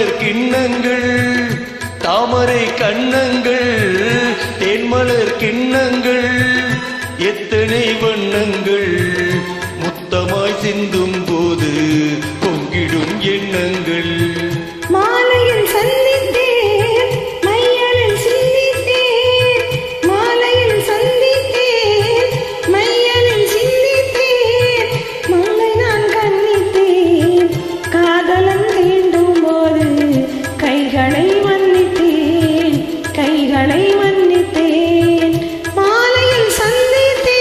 தேன்மலர் கிண்ணங்கள் தாமரை கண்ணங்கள் தேன்மலர் கிண்ணங்கள் எத்தனை வண்ணங்கள் முத்தமாய் சிந்தும் போது பொங்கிடும் எண்ணங்கள். மாலையில் சந்தித்தேன் மையலில் சிந்தித்தேன் மாலையில் சந்தித்தேன் மையலில் சிந்தித்தேன் மங்கை நான் கண்ணித்தேன் காதலன் தீண்டும் போது கைகளை மன்னித்தேன் கைகளை மன்னித்தேன் மாலையில் சந்தித்தேன்.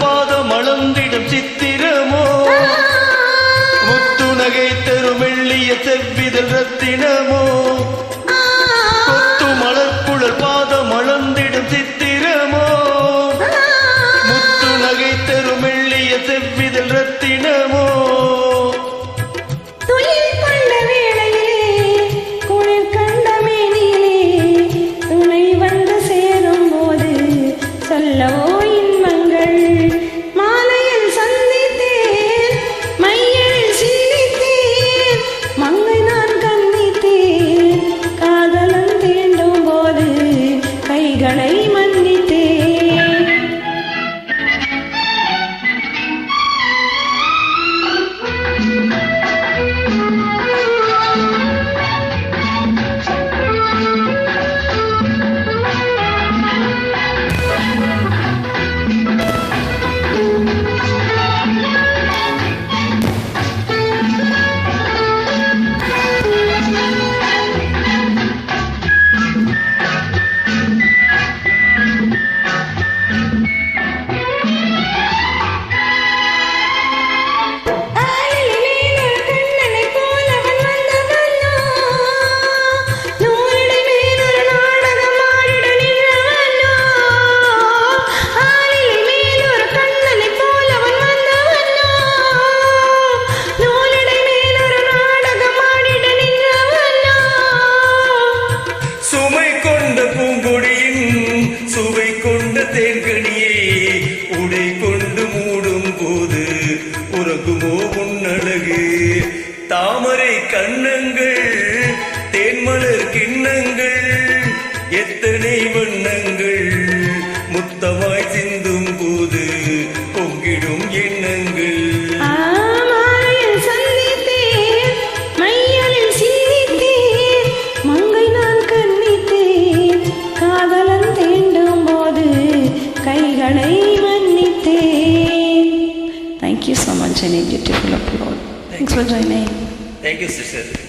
பாதம் அளந்திடும் சித்திரமோ முத்துநகை தரும் வெள்ளிய செவ்விதழ் ரத்தினமோ கொத்து மலர்குழல் பாதம் அளந்திடும் சித்திரமோ முத்துநகை தரும் வெள்ளிய செவ்விதழ் ரத்தினமோ. சொல்லவோ இன்பங்கள் மாலையில் சந்தித்தேன் மையலில் சிந்தித்தேன் மங்கை நான் கண்ணித்தேன் காதலன் தீண்டும் போது கைகளை மன்னித்தேன். சுவை கொண்ட தேன்கனியே உடை கொண்டு மூடும் போது உறங்குமோ உன்னழகு தாமரை கண்ணங்கள் தேன்மலர் கிண்ணங்கள் எத்தனை வண்ணங்கள் முத்தமாய் சிந்தும் போது பொங்கிடும் எண்ணங்கள். கைகளை மன்னித்தேன். Thank you so much and a beautiful applause. Thanks for joining. Thank you, sister.